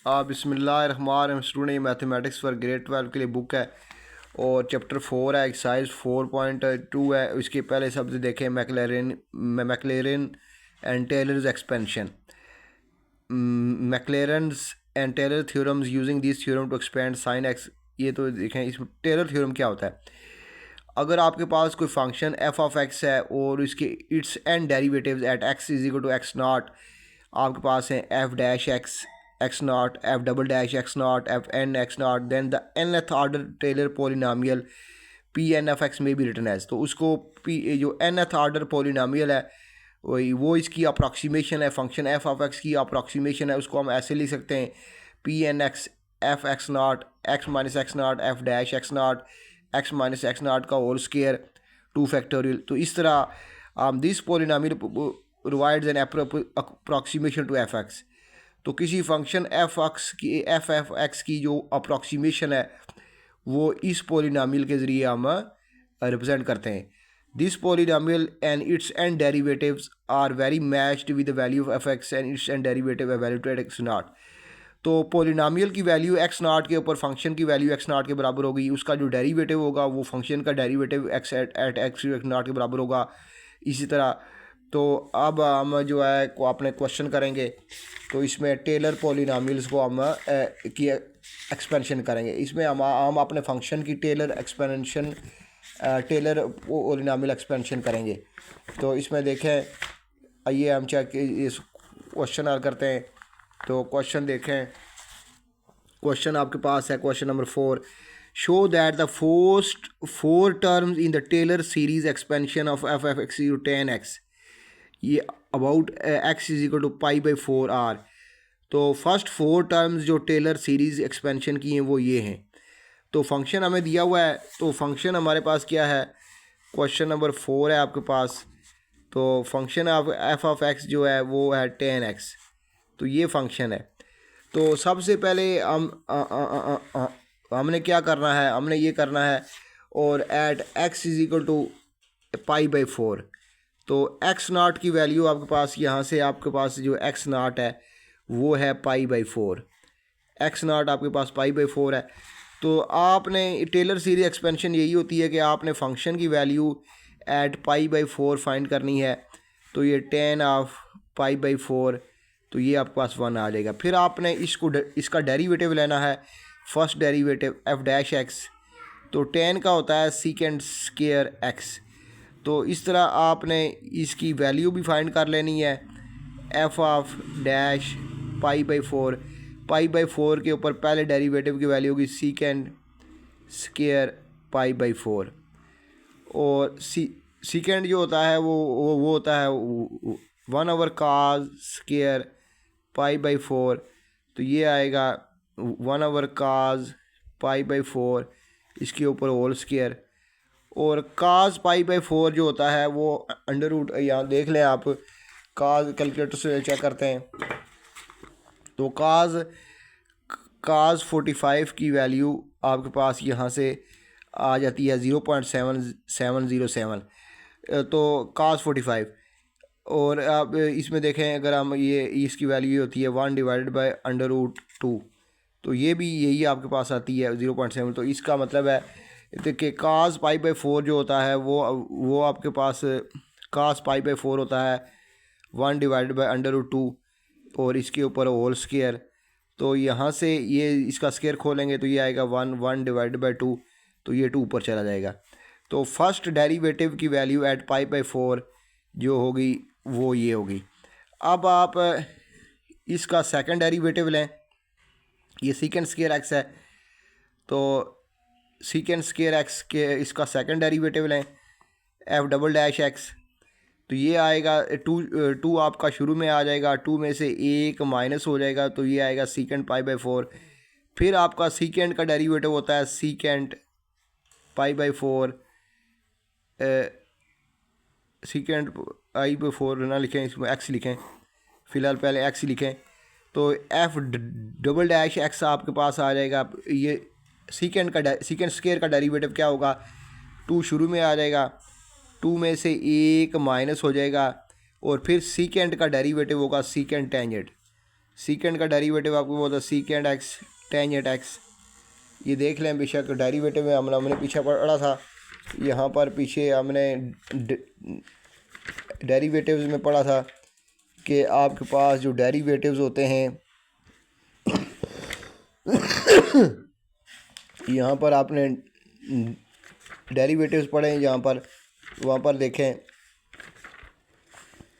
बिस्मिल्लाहिर्रहमानिर्रहीम student, mathematics for grade 12 के लिए बुक है और चैप्टर 4 है, एक्सरसाइज 4.2 है। इसके पहले शब्द देखें, Maclaurin and Taylor's expansion. Maclaurin's and Taylor theorems using this theorem to expand sine x. ये तो देखें, इसमें टेलर थ्योरम क्या होता है। अगर आपके पास कोई फंक्शन एफ ऑफ एक्स है और इसके its and derivatives at x is equal to x not, आपके पास है f dash x x not, f double dash x not, f n x naught, then the nth order Taylor polynomial p n f x में भी return as. तो उसको P जो nth order polynomial है वो इसकी अप्रॉक्सीमेशन है, function f of x की अप्रॉक्सीमेशन है। उसको हम ऐसे लिख सकते हैं, p n x f x not x minus x not f dash x not x minus x not का होल स्केयर 2 फैक्टोरियल। तो इस तरह this polynomial provides an approximation to f x. तो किसी फंक्शन एफ एक्स की जो approximation है वो इस पोलिनामियल के ज़रिए हम रिप्रेजेंट करते हैं। This polynomial and its and derivatives are very matched with the value of f x and its and derivative evaluated x not. तो पोलिनामियल की वैल्यू एक्स नॉट के ऊपर फंक्शन की वैल्यू एक्स नॉट के बराबर होगी, उसका जो डेरिवेटिव होगा वो फंक्शन का derivative x at x not के बराबर होगा। इसी तरह तो अब हम जो है को अपने क्वेश्चन करेंगे, तो इसमें टेलर पोलिनामियल्स को हम की एक्सपेंशन करेंगे। इसमें हम अपने फंक्शन की टेलर पोलिनामियल एक्सपेंशन करेंगे। तो इसमें देखें, आइए हम चेक इस क्वेश्चन हल करते हैं। तो क्वेश्चन देखें, क्वेश्चन आपके पास है question number 4। Show that the first 4 terms in the Taylor series expansion of f f x to 10x ये about x is equal to pi by 4 आर। तो फर्स्ट 4 टर्म्स जो टेलर सीरीज एक्सपेंशन की हैं वो ये हैं। तो फंक्शन हमें दिया हुआ है, तो फंक्शन हमारे पास क्या है, क्वेश्चन नंबर 4 है आपके पास। तो function of f of x जो है वो है 10x। तो ये फंक्शन है। तो सबसे पहले हमने क्या करना है, हमने ये करना है और at x is equal to pi by 4। तो एक्स नाट की वैल्यू आपके पास यहाँ से आपके पास जो एक्स नाट है वो है पाई बाई 4। एक्स नाट आपके पास पाई बाई 4 है। तो आपने टेलर सीरीज एक्सपेंशन यही होती है कि आपने फंक्शन की value at pi by 4 find करनी है। तो ये 10 ऑफ पाई बाई 4, तो ये आपके पास 1 आ जाएगा। फिर आपने इसका डेरिवेटिव लेना है, first derivative F dash x. तो 10 का होता है सीकेंड स्क्वायर एक्स। तो इस तरह आपने इसकी वैल्यू भी फाइंड कर लेनी है, f of dash pi by 4। Pi by 4 के ऊपर पहले डेरिवेटिव की वैल्यू होगी सीकेंड स्क्वायर पाई बाई 4। और सीकेंड जो होता है वो होता है 1 काज स्क्वायर पाई बाई 4। तो ये आएगा 1 काज पाई बाई 4, इसके ऊपर होल स्क्वायर। और काज पाई बाई 4 जो होता है वो अंडर रूट, यहाँ देख लें आप, काज कैलकुलेटर से चेक करते हैं। तो काज 45 की वैल्यू आपके पास यहाँ से आ जाती है 0.7707। तो काज 45। और आप इसमें देखें, अगर हम ये इसकी वैल्यू होती है 1 डिवाइडेड बाई अंडर रूट 2, तो ये भी यही आपके पास आती है 0.7। तो इसका मतलब है देखिए, काज पाई बाई 4 जो होता है वो आपके पास काज पाई बाई 4 होता है 1 डिवाइडेड बाई अंडर रूट 2 और इसके ऊपर होल स्क्वायर। तो यहाँ से ये इसका स्क्वायर खोलेंगे तो ये आएगा 1 डिवाइडेड बाई 2, तो ये 2 ऊपर चला जाएगा। तो फर्स्ट डेरिवेटिव की वैल्यू एट पाई बाई 4 जो होगी वो ये होगी। अब आप इसका सेकंड डेरिवेटिव लें, ये सीकेंड स्क्वायर एक्स है। तो सीकेंड स्क्वायर एक्स के इसका सेकंड डेरिवेटिव लें, एफ डबल डैश एक्स। तो ये आएगा 2 आपका शुरू में आ जाएगा, 2 में से 1 माइनस हो जाएगा, तो ये आएगा सीकेंड पाई बाई 4। फिर आपका सीकेंड का डेरिवेटिव होता है सीकेंड पाई बाई 4। सीकेंड पाई बाई 4 ना लिखें, इसमें एक्स लिखें, फ़िलहाल पहले एक्स लिखें। तो एफ डबल डैश एक्स आपके पास आ जाएगा। ये सीकेंड स्क्वायर का डेरिवेटिव क्या होगा, 2 शुरू में आ जाएगा, 2 में से 1 माइनस हो जाएगा, और फिर सीकेंड का डेरिवेटिव होगा सीकेंड टेंजेंट। सीकेंड का डेरिवेटिव आपको बोलता है सीकेंड एक्स टेंजेंट एक्स। ये देख लें, बेशक डेरिवेटिव में हमने पीछे पढ़ा था, यहाँ पर पीछे हमने डेरिवेटिव्स में पढ़ा था कि आपके पास जो डेरिवेटिव्स होते हैं यहाँ पर आपने डेरिवेटिव्स पढ़े हैं यहाँ पर, वहाँ पर देखें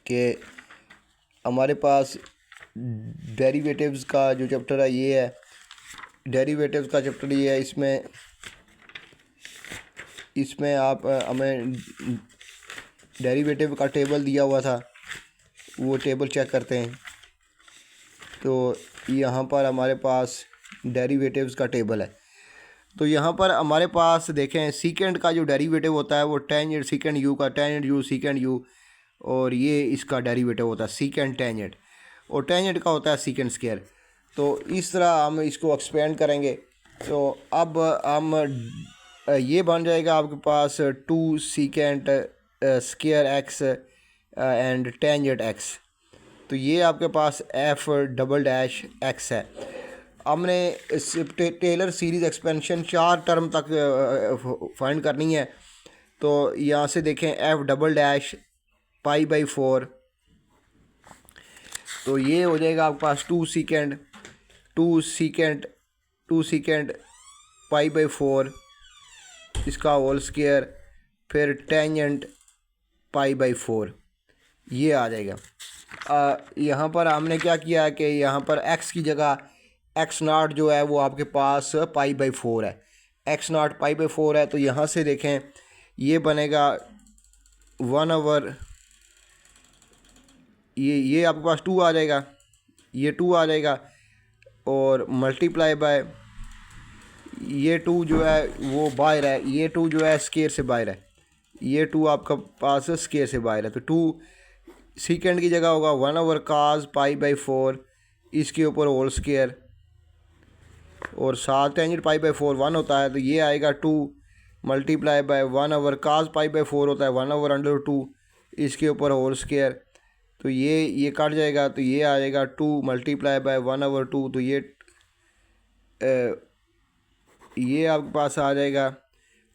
कि हमारे पास डेरिवेटिव्स का जो चैप्टर है ये है, डेरिवेटिव्स का चैप्टर ये है। इसमें आप हमें डेरिवेटिव का टेबल दिया हुआ था, वो टेबल चेक करते हैं। तो यहाँ पर हमारे पास डेरिवेटिव्स का टेबल है। तो यहाँ पर हमारे पास देखें सीकेंड का जो डेरिवेटिव होता है वो टेंजेंट सीकेंड यू का, टेंजेंट यू सीकेंड यू, और ये इसका डेरिवेटिव होता है सीकेंड टेंजेंट, और टेंजेंट का होता है सीकेंड स्क्वायर। तो इस तरह हम इसको एक्सपेंड करेंगे। तो अब हम ये बन जाएगा आपके पास 2 secant square x and tangent x. तो ये आपके पास एफ डबल डैश एक्स है। हमने इस टेलर सीरीज़ एक्सपेंशन 4 टर्म तक फाइंड करनी है। तो यहाँ से देखें F double dash pi by 4, तो ये हो जाएगा आपके पास 2 सीकेंट पाई बाई 4 इसका होल स्क्वायर, फिर टेंजेंट पाई बाई 4, ये आ जाएगा। यहाँ पर हमने क्या किया है कि यहाँ पर x की जगह x नॉट जो है वो आपके पास पाई बाई 4 है, x नॉट पाई बाई 4 है। तो यहाँ से देखें ये बनेगा 1/, ये आपके पास 2 आ जाएगा, ये 2 आ जाएगा, और मल्टीप्लाई बाय ये 2 जो है वो बाहर है, ये 2 जो है स्क्वायर से बाहर है, ये 2 आपका पास स्क्वायर से बाहर है। तो 2 सीकेंड की जगह होगा 1/, cos पाई बाई 4 इसके ऊपर होल स्क्वायर, और साथ टेंजेंट पाई बाई 4 1 होता है। तो ये आएगा 2 multiply by 1/, cos pi by 4 होता है 1/√2 इसके ऊपर होल स्क्वायर। तो ये कट जाएगा, तो ये आ जाएगा 2 मल्टीप्लाई बाय 1/2। तो ये आपके पास आ जाएगा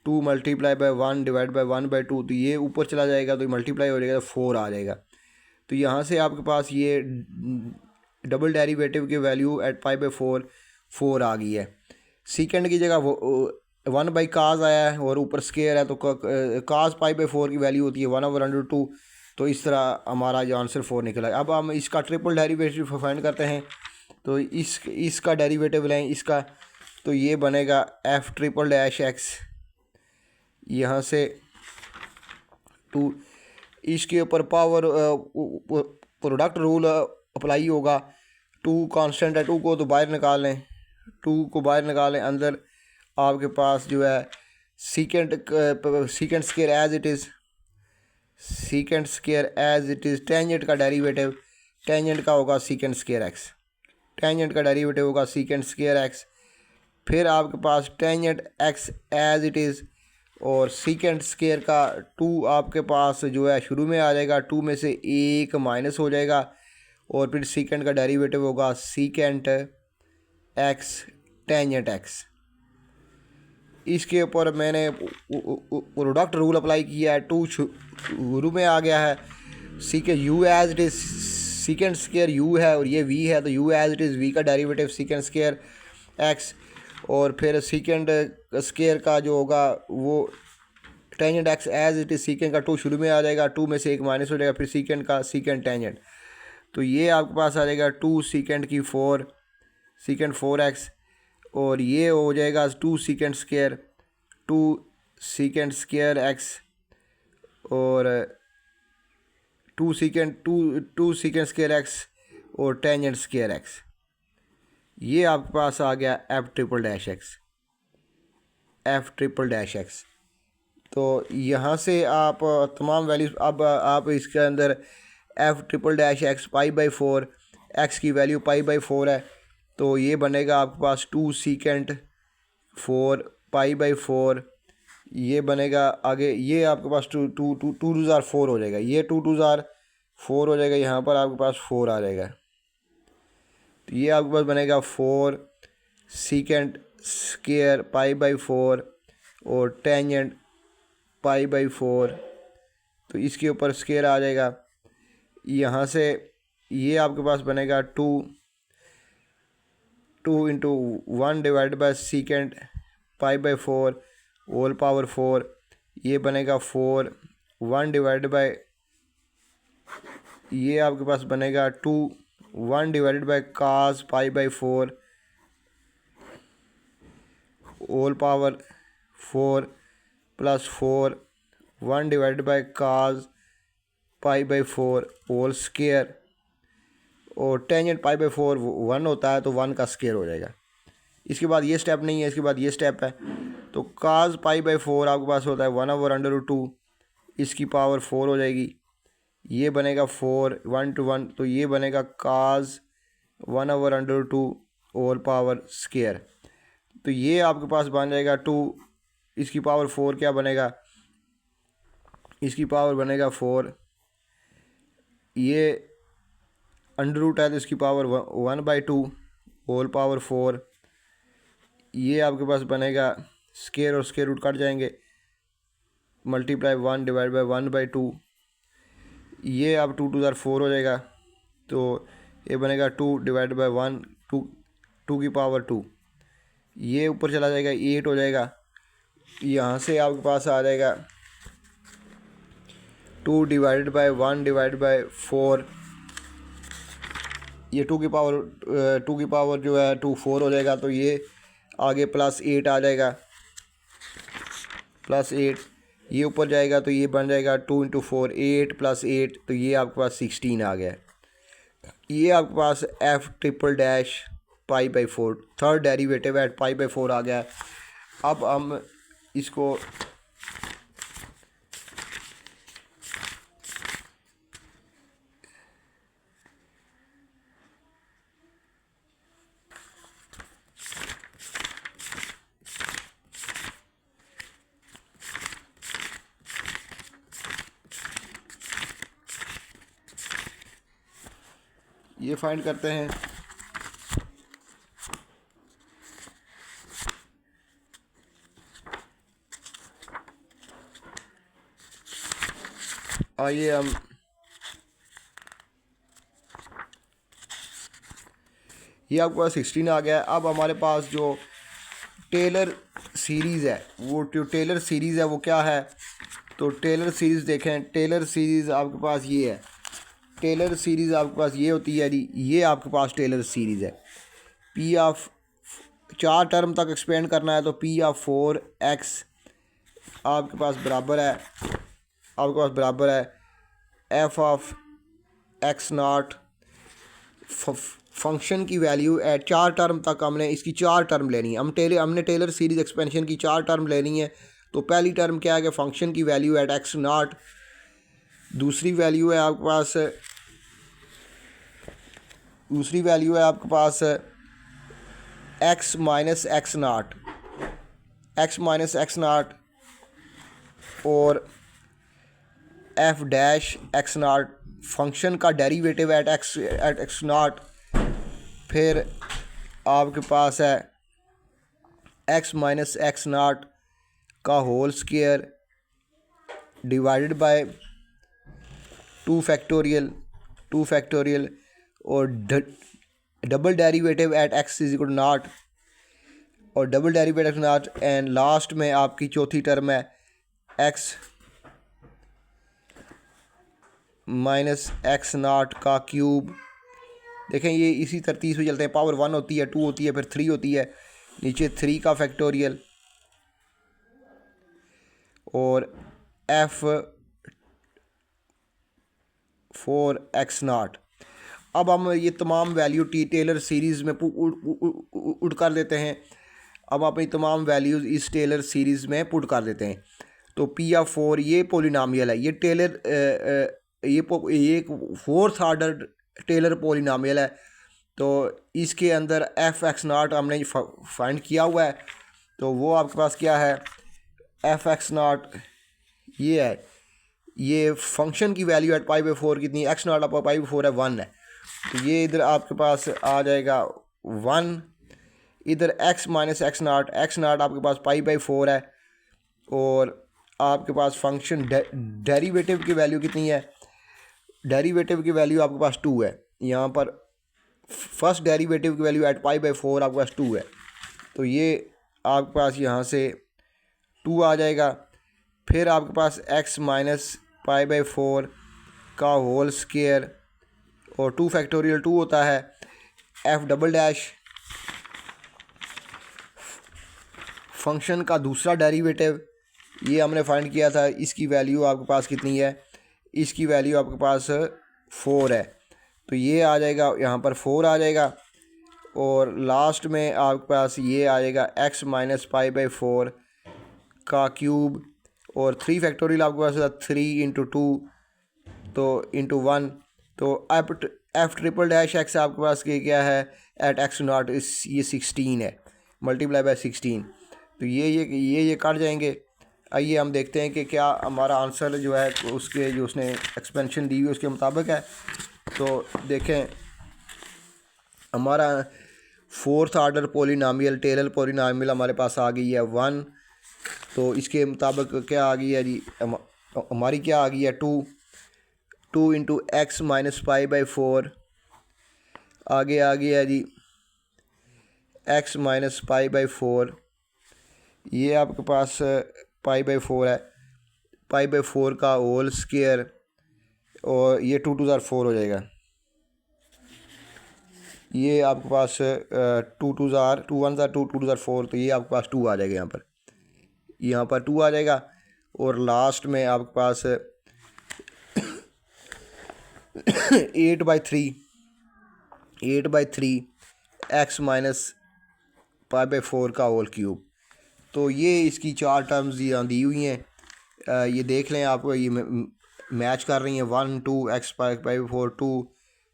2 मल्टीप्लाई बाय 1 डिवाइड बाय 1/2। तो ये ऊपर चला जाएगा, तो मल्टीप्लाई हो जाएगा, तो 4 आ जाएगा। तो यहाँ से आपके पास ये डबल डेरिवेटिव की वैल्यू एट पाई बाई 4 आ गई है। सीकेंड की जगह 1/cos आया है और ऊपर स्क्वायर है, तो cos पाई बाई 4 की वैल्यू होती है 1/√2। तो इस तरह हमारा जो आंसर 4 निकला। अब हम इसका ट्रिपल डेरिवेटिव फाइंड करते हैं। तो इसका डेरिवेटिव लें इसका, तो ये बनेगा एफ ट्रिपल डैश एक्स, यहाँ से 2 इसके ऊपर पावर प्रोडक्ट रूल अप्लाई होगा। 2 कांस्टेंट है, 2 को तो बाहर निकाल लें, 2 को बाहर निकालें, अंदर आपके पास जो है secant square as it is, secant square as it is, tangent का डेरिवेटिव, टेंजेंट का होगा सीकेंड स्क्वायर एक्स, टेंजेंट का डेरिवेटिव होगा सीकेंड स्क्वायर एक्स। फिर आपके पास tangent x as it is, और सीकेंड स्क्वायर का 2 आपके पास जो है शुरू में आ जाएगा, 2 में से 1 माइनस हो जाएगा, और फिर सीकेंड का डेरिवेटिव होगा सीकेंट एक्स टेंजेंट एक्स। इसके ऊपर मैंने प्रोडक्ट रूल अप्लाई किया है, 2 शुरू में आ गया है, secant u as it is, secant square u है और ये वी है, तो u as it is, v का डेरिवेटिव सीकेंड स्क्वायर एक्स, और फिर सीकेंड स्क्वायर का जो होगा वो tangent x as it is, secant का 2 शुरू में आ जाएगा, 2 में से 1 माइनस हो जाएगा, फिर सीकेंड का सीकेंड टेंजेंट। तो ये आपके पास आ जाएगा 2 सीकेंड की 4 सीकेंड 4x, और ये हो जाएगा 2 सीकेंड स्क्वायर 2 सीकेंड स्क्वायर एक्स, और 2 सीकेंड स्क्वायर एक्स और टेंजेंट स्क्वायर एक्स। ये आपके पास आ गया F triple dash x, F triple dash x. तो यहाँ से आप तमाम वैल्यूज, अब आप इसके अंदर F triple dash x pi by 4, x की वैल्यू पाई बाई 4 है, तो ये बनेगा आपके पास 2 सीकेंट 4 पाई बाई 4, ये बनेगा आगे, ये आपके पास 2 हो जाएगा, ये 2 4 हो जाएगा, यहाँ पर आपके पास 4 आ जाएगा। तो ये आपके पास बनेगा 4 सीकेंट स्केयर π/4 और टेंजेंट π/4। तो इसके ऊपर स्केयर आ जाएगा। यहाँ से ये आपके पास बनेगा 2 into 1 divide by secant π/4 whole power 4। ये बनेगा 4 1 डिवाइड बाय, ये आपके पास बनेगा 2 1 divided by cos π/4 whole power 4 plus 4 1 divided by cos π/4 whole square. और टेंजेंट π/4 1 होता है तो 1 का स्केयर हो जाएगा। इसके बाद ये स्टेप नहीं है, इसके बाद ये स्टेप है। तो काज π/4 आपके पास होता है 1/√2, इसकी पावर 4 हो जाएगी। ये बनेगा 4 1 to 1, तो ये बनेगा काज 1/√2 होल पावर स्केयर। तो ये आपके पास बन जाएगा 2, इसकी पावर 4 क्या बनेगा, इसकी पावर बनेगा 4। ये अंडर रूट है तो इसकी पावर 1/2 होल पावर 4। ये आपके पास बनेगा स्केयर और स्केयर रूट कट जाएंगे, मल्टीप्लाई 1 डिवाइड बाय 1/2। ये अब 2 2 4 हो जाएगा। तो ये बनेगा 2 डिवाइड बाय 1 2 की पावर 2। ये ऊपर चला जाएगा 8 हो जाएगा। यहाँ से आपके पास आ जाएगा 2 डिवाइडेड बाय 1 डिवाइड बाय 4। ये 2 की पावर जो है 2 4 हो जाएगा। तो ये आगे प्लस 8 आ जाएगा, प्लस 8। ये ऊपर जाएगा तो ये बन जाएगा 2 इंटू 4 8 प्लस 8, तो ये आपके पास 16 आ गया। ये आपके पास f'' π/4 थर्ड डेरिवेटिव एट π/4 आ गया। अब हम इसको ये फाइंड करते हैं। आइए हम ये आपके पास 16 आ गया। अब हमारे पास जो टेलर सीरीज़ है, वो जो टेलर सीरीज़ है वो क्या है, तो टेलर सीरीज़ देखें। टेलर सीरीज़ आपके पास ये है, टेलर सीरीज़ आपके पास ये होती है जी। ये आपके पास टेलर सीरीज़ है। पी ऑफ 4 टर्म तक एक्सपेंड करना है तो पी ऑफ 4x आपके पास बराबर है, एफ ऑफ x0। फंक्शन की वैल्यू एट 4 टर्म तक हमने इसकी 4 टर्म लेनी है। हमने टेलर सीरीज़ एक्सपेंशन की 4 टर्म लेनी है। तो पहली टर्म क्या है कि फंक्शन की वैल्यू एट x0। दूसरी वैल्यू है आपके पास x माइनस x0 और f'(x0) फंक्शन का डेरिवेटिव एट x0। फिर आपके पास है x माइनस x0 का whole square divided by 2 factorial और double derivative at x is equal to not और double derivative at not. And last में आपकी चौथी टर्म है x माइनस x0 का क्यूब। देखें ये इसी तरतीब से चलते हैं। पावर 1 होती है, 2 होती है, फिर 3 होती है, नीचे 3 का फैक्टोरियल और f'(x0). अब हम ये तमाम वैल्यू टेलर सीरीज़ में पुट कर देते हैं। अब अपनी तमाम वैल्यूज़ इस टेलर सीरीज़ में पुट कर देते हैं। तो पी ऑफ 4 ये पोलिनोमियल है, ये टेलर ये एक 4th ऑर्डर टेलर पोलिनोमियल है। तो इसके अंदर f(x0) हमने फाइंड किया हुआ है। तो वो आपके पास क्या है, f(x0) ये है। ये फंक्शन की वैल्यू एट π/4 कितनी, x0 आप π/4 है 1 है। तो ये इधर आपके पास आ जाएगा 1, इधर x माइनस एक्स नाट आपके पास π/4 है, और आपके पास फंक्शन डेरिवेटिव की वैल्यू कितनी है, डेरिवेटिव की वैल्यू आपके पास 2 है। यहाँ पर फर्स्ट डेरिवेटिव की वैल्यू एट π/4 आपके पास 2 है, तो ये आपके पास यहाँ से 2 आ जाएगा। फिर आपके पास x माइनस π/4 का होल स्क्वायर, और 2 फैक्टोरियल 2 होता है, f डबल डैश फंक्शन का दूसरा डेरिवेटिव, ये हमने फाइंड किया था, इसकी वैल्यू आपके पास कितनी है, इसकी वैल्यू आपके पास 4 है, तो ये आ जाएगा, यहाँ पर 4 आ जाएगा। और लास्ट में आपके पास ये आ जाएगा x माइनस π/4 का क्यूब, और 3 फैक्टोरियल आपके पास 3 इंटू 2 तो इंटू 1, तो एफ ट्रिपल डैश एक्स आपके पास क्या है एट एक्स नॉट, इस ये 16 है, मल्टीप्लाई बाय 16, तो ये कट जाएंगे। आइए हम देखते हैं कि क्या हमारा आंसर जो है उसके जो उसने एक्सपेंशन दी हुई उसके मुताबिक है। तो देखें हमारा fourth order polynomial Taylor polynomial हमारे पास आ गई है 1, तो इसके मुताबिक क्या आ गई है जी, हमारी क्या आ गई है 2 इंटू एक्स माइनस π/4, आगे आ गया जी x माइनस π/4, ये आपके पास π/4 है, π/4 का होल स्क्वायर, और ये 2 2 4 हो जाएगा, ये आपके पास 2 2 2 1 2 2 2 4, तो ये आपके पास 2 आ जाएगा, यहाँ पर 2 आ जाएगा। और लास्ट में आपके पास 8/3 x माइनस π/4 का होल क्यूब, तो ये इसकी 4 टर्म्स यहाँ दी हुई हैं, ये देख लें, आपको ये मैच कर रही हैं, 1 2 x π/4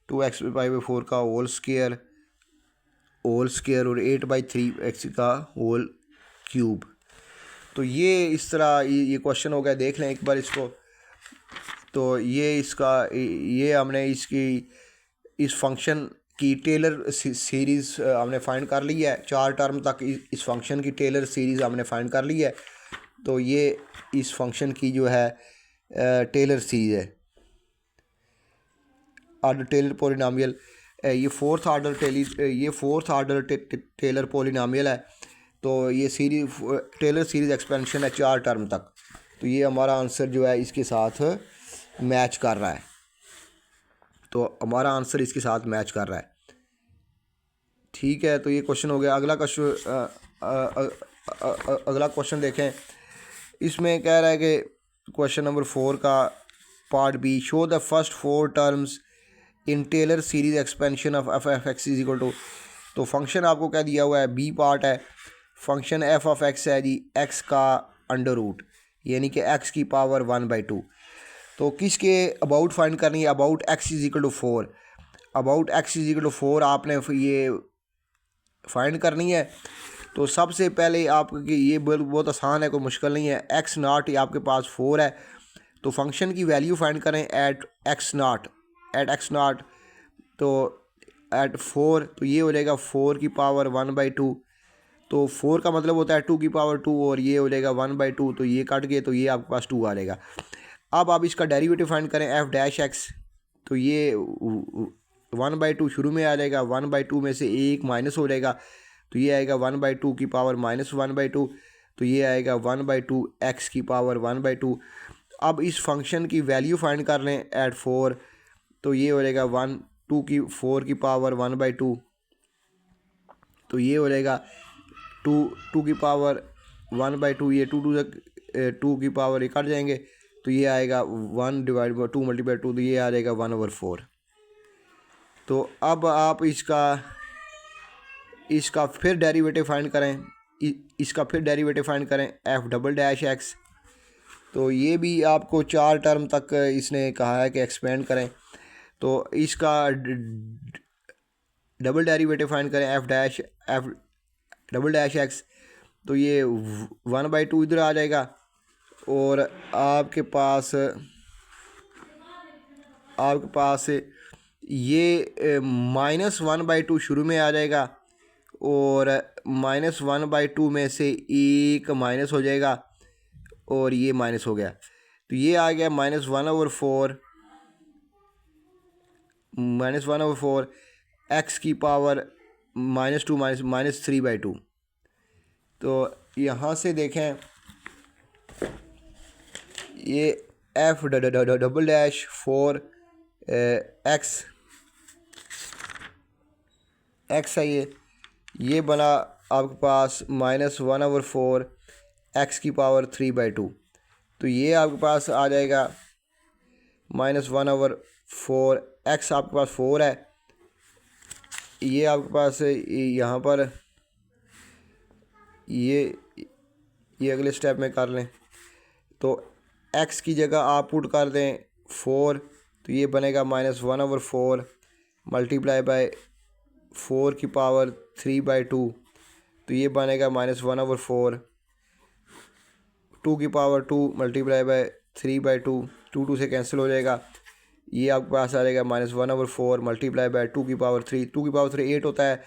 2 x π/4 का होल स्क्वायर और 8/3 x का होल क्यूब। तो ये इस तरह ये क्वेश्चन हो गया, देख लें एक बार इसको। तो ये हमने इस फंक्शन की टेलर सीरीज़ हमने फाइंड कर ली है, 4 टर्म तक इस फंक्शन की टेलर सीरीज़ हमने फाइंड कर ली है। तो ये इस फंक्शन की जो है टेलर सीरीज़ है, ऑर्डर टेलर पोलिनोमियल, ये फोर्थ ऑर्डर टेलर पोलिनोमियल है। तो ये टेलर सीरीज़ एक्सपेंशन है 4 टर्म तक, तो ये हमारा आंसर जो है इसके साथ मैच कर रहा है, तो हमारा आंसर इसके साथ मैच कर रहा है, ठीक है। तो ये क्वेश्चन हो गया। अगला क्वेश्चन देखें, इसमें कह रहा है कि क्वेश्चन नंबर 4 का part b, show the first 4 terms in Taylor series expansion of f of x is equal to, तो फंक्शन आपको क्या दिया हुआ है, बी पार्ट है, फंक्शन एफ ऑफ एक्स है जी एक्स का अंडर रूट, यानी कि एक्स की पावर 1/2। तो किसके अबाउट फाइंड करनी है, about x is equal to 4, about x is equal to 4 आपने ये फाइंड करनी है। तो सबसे पहले आपकी ये बहुत आसान है, कोई मुश्किल नहीं है, एक्स नाट आपके पास 4 है, तो फंक्शन की वैल्यू फाइंड करें एट एक्स नाट, तो एट 4, तो ये हो जाएगा 4 की पावर 1/2, तो 4 का मतलब होता है 2 की पावर 2, और ये हो जाएगा 1/2, तो ये कट गए, तो ये आपके पास 2 आ जाएगा। अब आप इसका डेरिवेटिव फाइंड करें एफ डैश एक्स, तो ये 1/2 शुरू में आ जाएगा, 1/2 में से एक माइनस हो जाएगा, तो ये आएगा 1/2 की पावर -1/2, तो ये आएगा 1/2 एक्स की पावर 1/2। अब इस फंक्शन की वैल्यू फाइंड कर लें एट 4, तो ये हो जाएगा 4 की पावर 1/2, तो ये हो जाएगा 2 की पावर 1/2, ये 2 की पावर ये कट जाएंगे, तो ये आएगा 1 डिवाइड बाई 2 मल्टीप्लाई 2, तो ये आ जाएगा 1/4। तो अब आप इसका फिर डेरिवेटिव फाइंड करें, एफ डबल डैश एक्स, तो ये भी आपको 4 टर्म तक इसने कहा है कि एक्सपेंड करें, तो इसका डबल डेरिवेटिव फाइंड करें एफ डबल डैश एक्स, तो ये 1/2 इधर आ जाएगा, और आपके पास ये -1/2 शुरू में आ जाएगा और -1/2 में से एक माइनस हो जाएगा और ये माइनस हो गया, तो ये आ गया -1/4 एक्स की पावर -2 -3/2। तो यहाँ से देखें ये एफ डबल डैश 4 एक्स है, ये बना आपके पास -1/4 एक्स की पावर 3/2। तो ये आपके पास आ जाएगा -1/4 एक्स आपके पास 4 है, ये आपके पास यहाँ पर ये अगले स्टेप में कर लें। तो x की जगह आप पुट कर दें 4, तो ये बनेगा -1/4 मल्टीप्लाई बाय 4 की पावर 3/2, तो ये बनेगा -1/4 2 की पावर 2 मल्टीप्लाई बाय 3/2, 2 से कैंसिल हो जाएगा, ये आपके पास आ जाएगा -1/4 मल्टीप्लाई बाय 2 की पावर 3, 2 की पावर 3 8 होता है,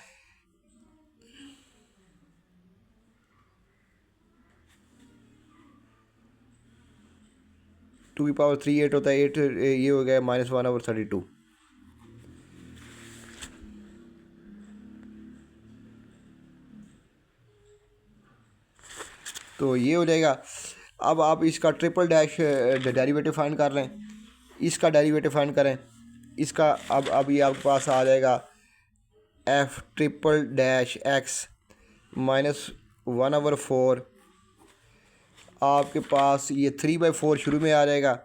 टू की पावर 3 8 होता है, 8 ये हो गया -1/32। तो ये हो जाएगा। अब आप इसका ट्रिपल डैश डेरिवेटिव फाइंड कर लें, इसका डेरिवेटिव फाइंड करें, इसका अब ये आपके पास आ जाएगा एफ ट्रिपल डैश एक्स -1/4, आपके पास ये 3/4 शुरू में आ जाएगा,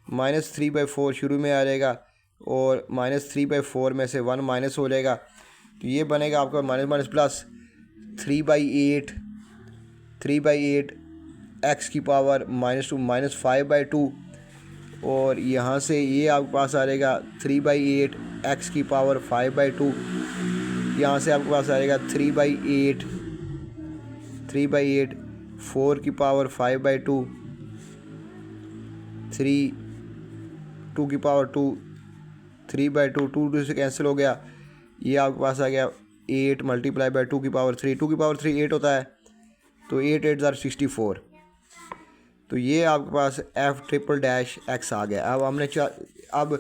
-3/4 शुरू में आ जाएगा और -3/4 में से 1 माइनस हो जाएगा, तो ये बनेगा आपका माइनस प्लस 3/8 एक्स की पावर -2 -5/2, और यहाँ से ये आपके पास आ जाएगा 3/8 एक्स की पावर 5/2, यहाँ से आपके पास आ जाएगा 3/8 4 की पावर 5/2, 2 की पावर 2 3/2, 2 से कैंसिल हो गया, ये आपके पास आ गया 8 मल्टीप्लाई बाय 2 की पावर 3, 2 की पावर 3 8 होता है, तो 8 8 64, तो ये आपके पास एफ ट्रिपल डैश एक्स आ गया। अब हमने अब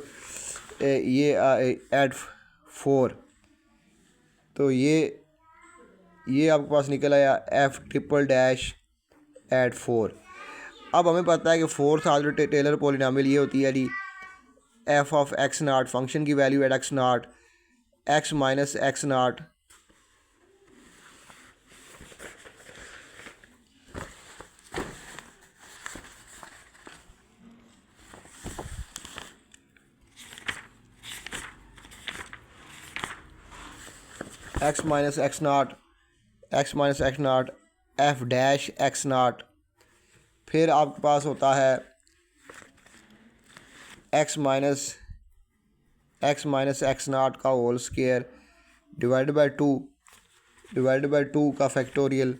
ये ऐड 4, तो ये आपके पास निकल आया एफ ट्रिपल डैश ऐड 4। अब हमें पता है कि फोर्थ ऑर्डर टेलर पॉलिनॉमियल ये होती है g f of x not, function की value at x not x minus x not x minus x not f dash x not, फिर आपके पास होता है एक्स माइनस एक्स नॉट का होल स्क्वायर डिवाइड बाय 2 का factorial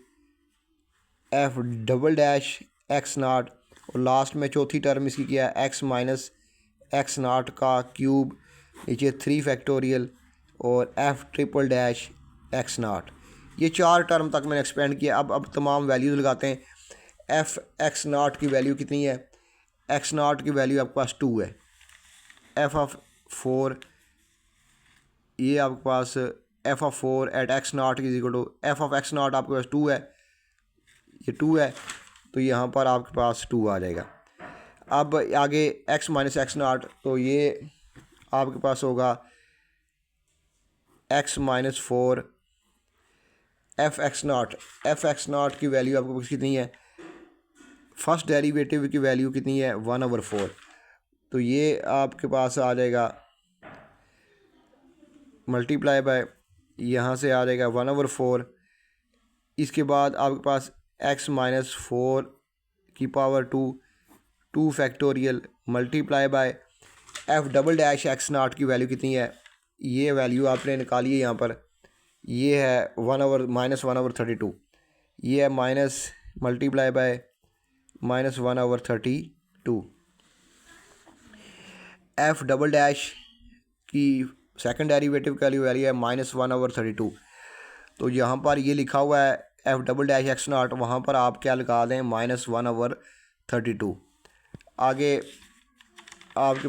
f double dash x not, और last में चौथी टर्म इसकी किया है एक्स माइनस एक्स नॉट का क्यूब, नीचे 3 फैक्टोरियल और f triple dash x naught. ये 4 टर्म तक मैंने एक्सपेंड किया। अब तमाम वैल्यूज़ लगाते हैं। एफ एक्स नॉट की वैल्यू कितनी है? एक्स नॉट की वैल्यू आपके पास 2 है। एफ ऑफ 4, ये आपके पास f of 4 at x not is equal to f of x not आपके पास 2 है, ये 2 है, तो यहाँ पर आपके पास 2 आ जाएगा। अब आगे एक्स माइनस एक्स नॉट, तो ये आपके पास होगा x minus 4 F x not की वैल्यू आपके पास कितनी है? फर्स्ट डेरिवेटिव की वैल्यू कितनी है? 1/4, तो ये आपके पास आ जाएगा मल्टीप्लाई बाय, यहाँ से आ जाएगा 1/4। इसके बाद आपके पास एक्स माइनस 4 की power 2 factorial multiply by F double dash x not की वैल्यू कितनी है? ये वैल्यू आपने निकाली है यहाँ पर, ये है -1/32, ये है minus multiply by -1/32। F double dash की सेकंड डेरिवेटिव का वैल्यू है -1/32। तो यहाँ पर ये लिखा हुआ है f डबल डैश x0, वहाँ पर आप क्या लगा दें -1/32। आगे आपके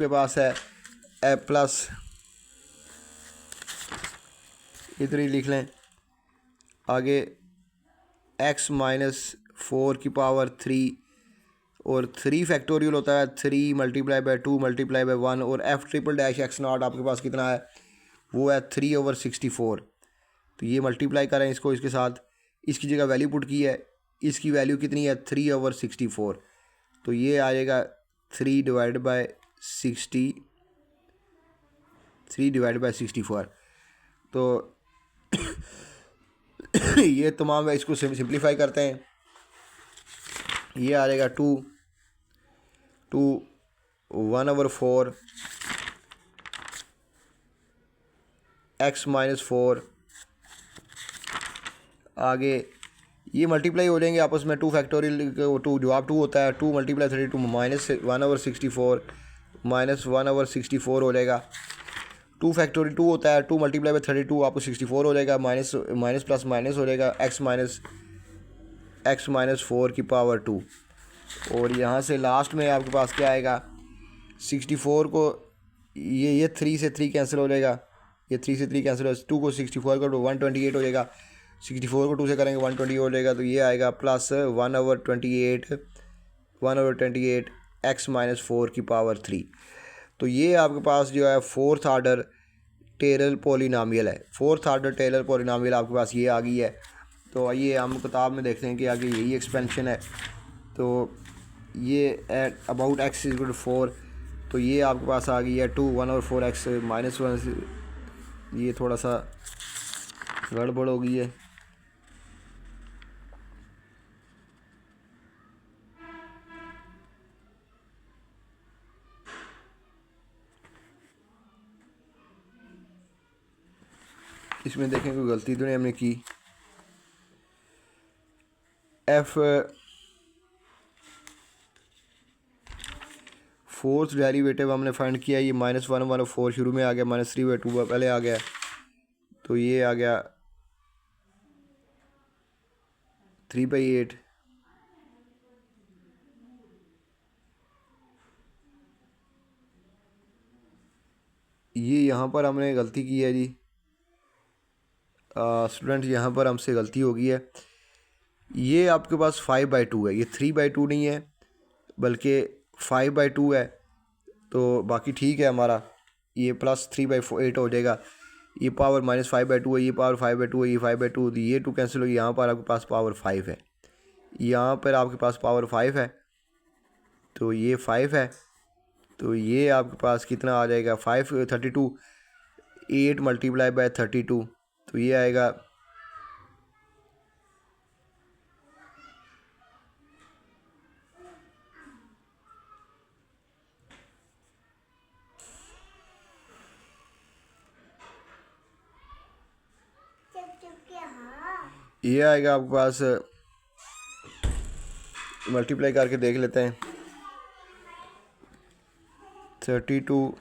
पास है ए प्लस, इधर ही लिख लें, आगे x-4 और 3 फैक्टोरियल होता है 3 × 2 × 1, और f ट्रिपल डैश x0 आपके पास कितना है, वो है 3/64। तो ये मल्टीप्लाई करें इसको इसके साथ, इसकी जगह वैल्यू पुट की है, इसकी वैल्यू कितनी है 3/64। तो ये आएगा 3/64। तो ये तमाम है, इसको सिंप्लीफाई करते हैं, ये आ जाएगा 1/4 x-4। आगे ये मल्टीप्लाई हो जाएंगे आपस में, 2 फैक्टोरियल 2 जवाब 2 होता है, 2 × 32 -1/64 -1/64 हो जाएगा। 2 फैक्टोरियल 2 होता है, 2 × 32 आपको 64 हो जाएगा, माइनस प्लस माइनस हो जाएगा x-4 और यहाँ से लास्ट में आपके पास क्या आएगा 64 को, ये 3 से 3 कैंसिल हो जाएगा, ये 3 से 3 कैंसिल हो, 2 को 64 को 128 हो जाएगा, 64 को 2 से करेंगे 120 हो जाएगा। तो ये आएगा प्लस 1/28 x-4। तो ये आपके पास जो है 4th ऑर्डर टेलर पॉलिनॉमियल है, 4th ऑर्डर टेलर पॉलिनॉमियल आपके पास ये आ गई है। तो आइए हम किताब में देखते हैं कि आगे यही एक्सपेंशन है। तो ये अबाउट x = 4, तो ये आपके पास आ गई है 1/4x -1। ये थोड़ा सा गड़बड़ हो गई है, इसमें देखें कोई गलती तो नहीं हमने की। फोर्थ डेरिवेटिव हमने फाइंड किया, ये -1/4 शुरू में आ गया, -3/2 पहले आ गया, तो ये आ गया 3/8। ये यहाँ पर हमने गलती की है जी स्टूडेंट, यहाँ पर हमसे गलती हो गई है। ये आपके पास 5/2 है, ये 3/2 नहीं है बल्कि 5/2 है। तो बाकी ठीक है हमारा, ये प्लस 3/8 हो जाएगा, ये पावर -5/2 है, ये पावर 5/2 है, ये 5/2, तो ये 2 कैंसिल होगी, यहाँ पर आपके पास पावर 5 है, यहाँ पर आपके पास पावर 5 है, तो ये 5 है। तो ये आपके पास कितना आ जाएगा 32 8 × 32, तो ये आएगा आपके पास, मल्टीप्लाई करके देख लेते हैं, 32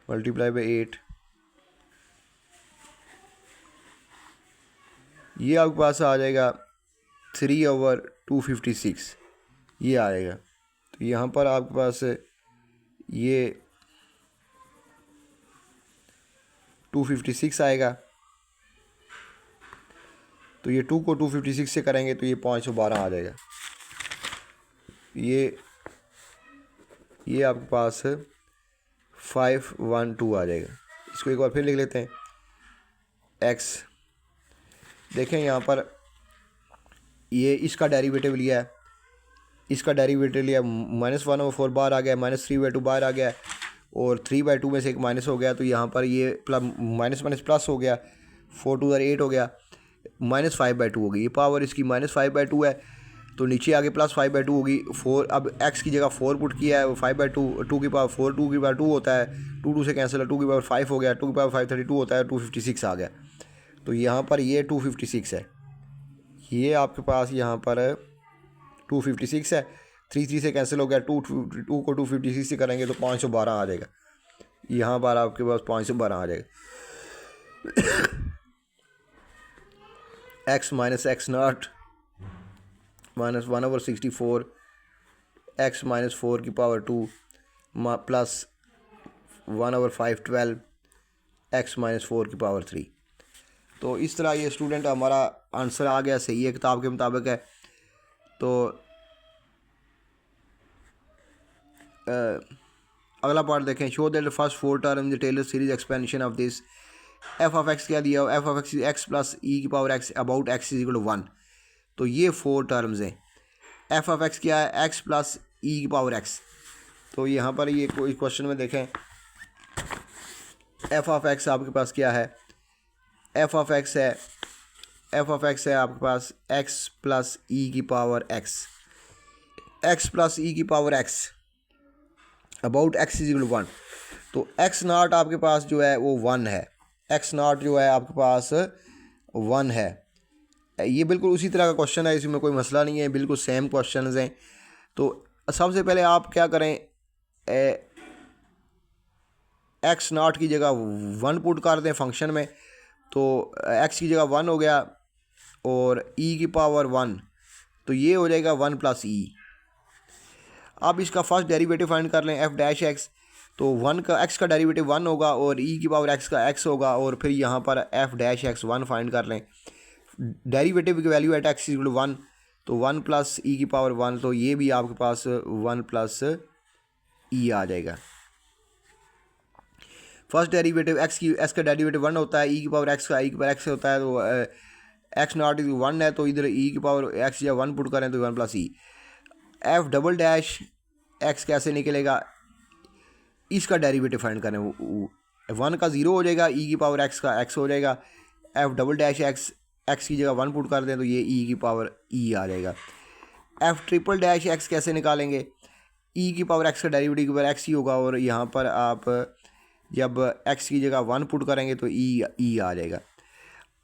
× 8, ये आपके पास आ जाएगा 3/256, ये आएगा। तो यहाँ पर आपके पास ये 256 आएगा, तो ये 2 को 256 से करेंगे तो ये 512 आ जाएगा। ये आपके पास 512 आ जाएगा। इसको एक बार फिर लिख लेते हैं, x देखें यहाँ पर ये इसका डेरिवेटिव लिया है, इसका डेरिवेटिव लिया, -1/4 बाहर आ गया, -3/2 बाहर आ गया, और 3/2 में से एक माइनस हो गया, तो यहाँ पर ये माइनस प्लस हो गया, 4 × 2 = 8 हो गया, -5/2 हो गई, ये पावर इसकी -5/2 है, तो नीचे आगे +5/2 होगी। 4 अब x की जगह 4 पुट किया है, 5/2 2 की पावर 4 2 होता है, 2 से कैंसिल है, 2 की पावर 5 हो गया, 2 की पावर 5 32 होता है, 256 आ गया। तो यहाँ पर ये 256 है, ये आपके पास यहाँ पर 256 है, 3 से कैंसिल हो गया, 2 को 256 से करेंगे तो 512 आ जाएगा, यहाँ पर आपके पास 512 आ जाएगा। x minus x not minus 1/64 x minus 4 की पावर 2 प्लस 1/512 x माइनस 4 की पावर 3। तो इस तरह ये स्टूडेंट हमारा आंसर आ गया, सही है, किताब के मुताबिक है। तो अगला पार्ट देखें। Show that the first 4 term the Taylor series expansion of this f of x क्या दिया, f of x x plus e की power x about x is equal to 1। तो ये 4 टर्म्स हैं। एफ ऑफ एक्स क्या है, x plus e की power x. तो यहाँ पर ये कोई क्वेश्चन में देखें, एफ ऑफ एक्स आपके पास क्या है, एफ ऑफ एक्स है, एफ ऑफ एक्स है आपके पास एक्स प्लस ई की power x, x plus e की power x about x is equal to 1। तो एक्स नॉट आपके पास जो है वो 1 है, एक्स नॉट जो है आपके पास 1 है। ये बिल्कुल उसी तरह का क्वेश्चन है, इसमें कोई मसला नहीं है, बिल्कुल सेम क्वेश्चंस हैं। तो सबसे पहले आप क्या करें, एक्स नॉट की जगह 1 पुट कर दें फंक्शन में, तो एक्स की जगह 1 हो गया और ई की पावर 1, तो ये हो जाएगा 1 प्लस ई। अब इसका फर्स्ट डेरिवेटिव फाइंड कर लें, एफ डैश एक्स। तो 1 का एक्स का डेरिवेटिव 1 होगा और ई की पावर एक्स का एक्स होगा, और फिर यहाँ पर एफ डैश एक्स 1 फाइंड कर लें। डेरिवेटिव की value at x equal to 1, तो 1 प्लस ई की पावर 1, तो ये भी आपके पास 1 प्लस ई आ जाएगा। फर्स्ट डेरिवेटिव एक्स का डेरिवेटिव 1 होता है, ई की पावर एक्स का ई की पावर एक्स होता है, तो एक्स नॉट 1 है, तो इधर ई की पावर एक्स या 1 पुट करें तो 1 प्लस ई। एफ डबल डैश एक्स कैसे निकलेगा, इसका डेरिवेटिव फाइंड करें, 1 का 0 हो जाएगा, ई की पावर एक्स का एक्स हो जाएगा। F double dash x, x की जगह 1 पुट कर दें तो ये ई की पावर ई आ जाएगा। एफ ट्रिपल डैश एक्स कैसे निकालेंगे, ई की पावर एक्स का डेरिवेटिव की पावर एक्स ही होगा, और यहाँ पर आप जब एक्स की जगह 1 पुट करेंगे तो ई आ जाएगा।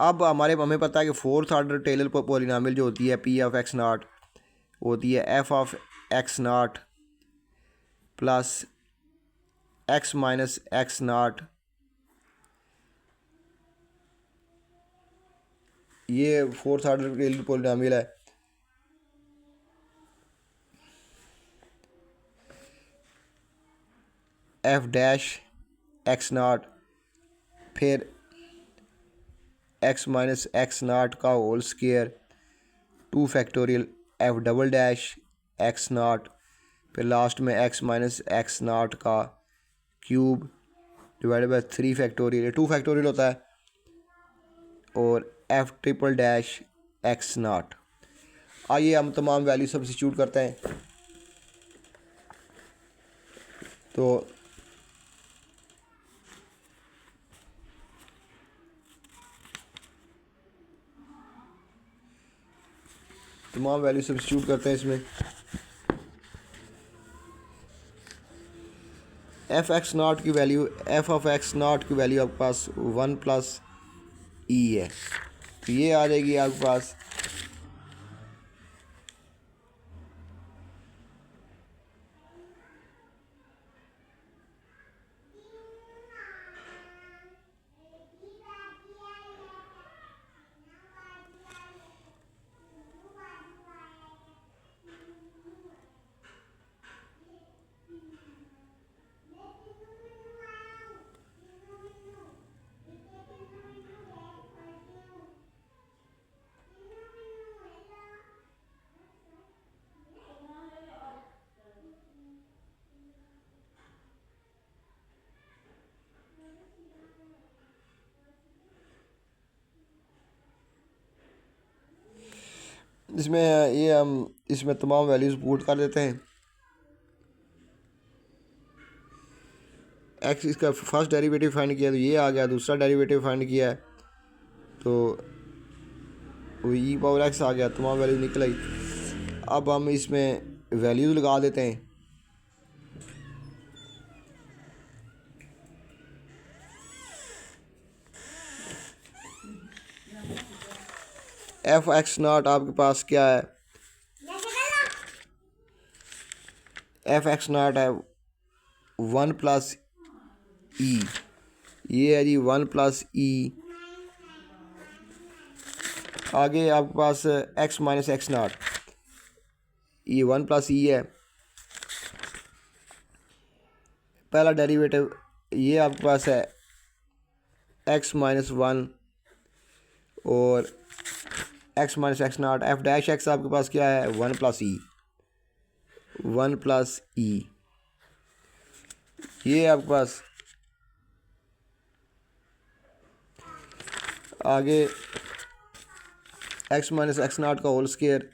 अब हमें पता है कि 4th ऑर्डर टेलर पॉलिनॉमियल जो होती है पी ऑफ एक्स नॉट होती है f of x naught plus x minus x naught, ये 4th ऑर्डर टेलर पॉलिनॉमियल है। एफ डैश एक्स नॉट फिर एक्स माइनस एक्स नॉट का whole square 2 factorial f double dash x not, फिर last में x minus x not का cube divided by 3 factorial, 2 factorial होता है, और f triple dash x naught. आइए हम तमाम वैल्यू सब्स्टिट्यूट करते हैं। तो तमाम वैल्यू सब्स्टिट्यूट करते हैं इसमें। एफ एक्स नॉट की value, F of x not की वैल्यू आपके पास 1 प्लस ई है, तो ये आ जाएगी आपके पास इसमें ये हम इसमें तमाम वैल्यूज़ पुट कर देते हैं। एक्स इसका फर्स्ट डेरिवेटिव फाइंड किया तो ये आ गया, दूसरा डेरिवेटिव फाइंड किया है तो वो ई पावर एक्स आ गया, तमाम वैल्यू निकल आई। अब हम इसमें वैल्यूज़ लगा देते हैं। एफ एक्स नॉट आपके पास क्या है, एफ एक्स नॉट है 1+e, ये है जी 1+e। आगे आपके पास x माइनस एक्स नॉट, ये 1+e है। पहला डेरिवेटिव ये आपके पास है x माइनस 1 और x minus x not. F dash x आपके पास क्या है 1+e, 1+e। ये आपके पास आगे x माइनस एक्स नॉट का होल स्क्वायर,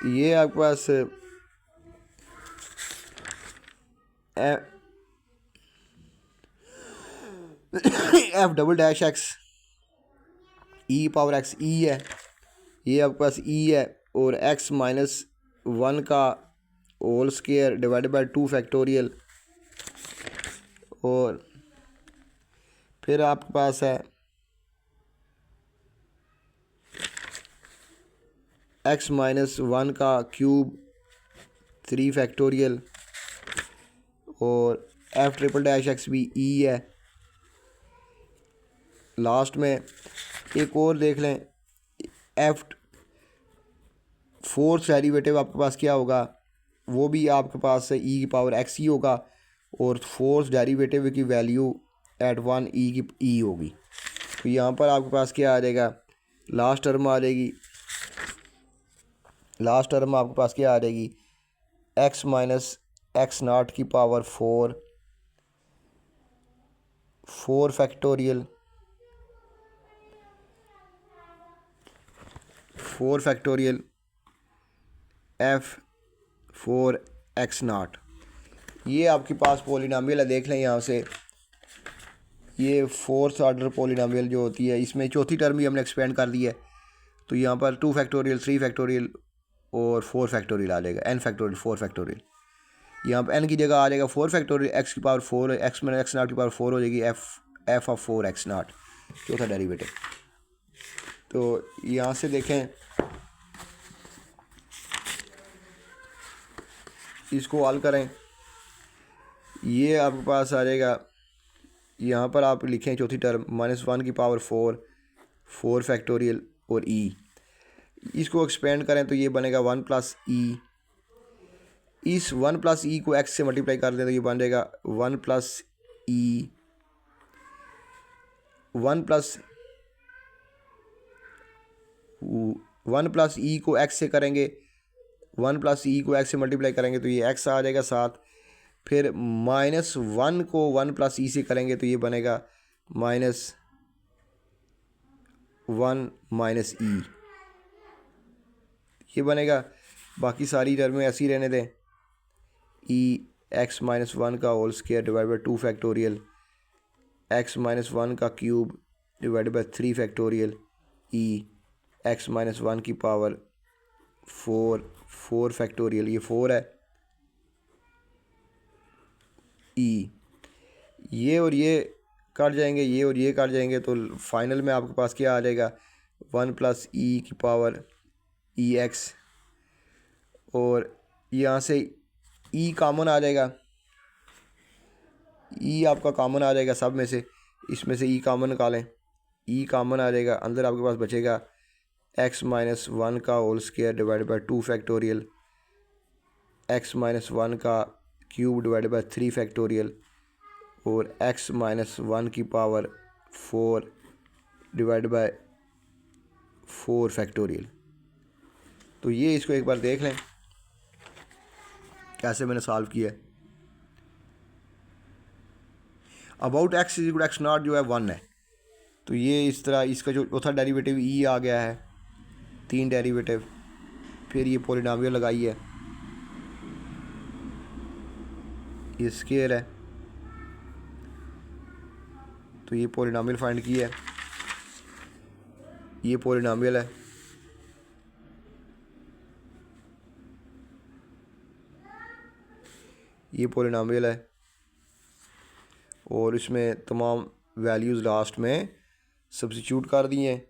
ये आपके पास एफ डबल डैश एक्स ई पावर एक्स ई है, ये आपके पास ई है। और x माइनस 1 का whole square divided by 2 factorial, और फिर आपके पास है x माइनस 1 का क्यूब 3 फैक्टोरियल, और एफ ट्रिपल डैश एक्स भी ई है। लास्ट में एक और देख लें, एफ फोर्थ डेरिवेटिव आपके पास क्या होगा, वो भी आपके पास ई की पावर एक्स ही होगा, और फोर्थ डेरिवेटिव की वैल्यू एट 1 ई की ई होगी। तो यहाँ पर आपके पास क्या आ जाएगा, लास्ट टर्म आ जाएगी, लास्ट टर्म आपके पास क्या आ जाएगी, एक्स माइनस एक्स नॉट की power 4 factorial, 4 factorial F 4 x naught. ये आपके पास पोलिनोमियल है, देख लें यहाँ से, ये फोर्थ ऑर्डर पोलिनोमियल जो होती है, इसमें चौथी टर्म भी हमने एक्सपेंड कर दी है। तो यहाँ पर 2 फैक्टोरियल 3 फैक्टोरियल और 4 फैक्टोरियल आ जाएगा, n फैक्टोरियल 4 फैक्टोरियल। यहाँ पर n की जगह आ जाएगा 4 फैक्टोरियल, एक्स की power 4, x minus x not की पावर 4 हो जाएगी, एफ ऑफ 4 एक्स नॉट, चौथा डेरिवेटिव। तो यहाँ से देखें, इसको हल करें, ये आपके पास आ जाएगा, यहाँ पर आप लिखें चौथी टर्म -1 की पावर 4 फैक्टोरियल और e, इसको एक्सपेंड करें तो ये बनेगा 1+e। इस 1+e को x से मल्टीप्लाई कर दें तो ये बन जाएगा 1+e, 1+e को x से करेंगे, 1+e को x से मल्टीप्लाई करेंगे तो ये x आ जाएगा साथ। फिर -1 को 1+e से करेंगे तो ये बनेगा -1 -e, ये बनेगा। बाकी सारी टर्में ऐसी रहने दें, e x माइनस 1 का whole square divide by 2 factorial, x minus 1 का cube divide by 3 factorial, e x minus 1 की पावर 4 फैक्टोरियल, ये 4 है, e, ये और ये कट जाएंगे, ये और ये कट जाएंगे, तो फाइनल में आपके पास क्या आ जाएगा 1+e की पावर ई एक्स, और यहाँ से e कॉमन आ जाएगा, e आपका कॉमन आ जाएगा सब में से, इसमें से e कॉमन निकालें, e कॉमन आ जाएगा, अंदर आपके पास बचेगा x माइनस 1 का whole square divide by 2 factorial, x minus 1 का क्यूब डिवाइड बाई 3 फैक्टोरियल, और x माइनस 1 की पावर 4 डिवाइड बाई 4 फैक्टोरियल। तो ये इसको एक बार देख लें कैसे मैंने सॉल्व किया है। About x is equal x not जो है 1 है, तो ये इस तरह, इसका जो चौथा डेरिवेटिव e आ गया है, 3 डेरिवेटिव, फिर ये पॉलिनोमियल लगाई है, ये स्क्वायर है, तो ये पॉलिनॉमियल फाइंड किया है, ये पॉलिनॉमियल है, ये पॉलिनॉमियल है, और इसमें तमाम वैल्यूज़ लास्ट में सब्स्टिट्यूट कर दिए हैं,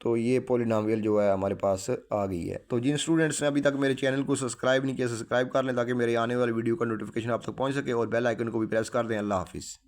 तो ये पॉलिनॉमियल जो है हमारे पास आ गई है। तो जिन स्टूडेंट्स ने अभी तक मेरे चैनल को सब्सक्राइब नहीं किया, सब्सक्राइब कर लें ताकि मेरे आने वाली वीडियो का नोटिफिकेशन आप तक पहुंच सके, और बेल आइकन को भी प्रेस कर दें। अल्लाह हाफिज़।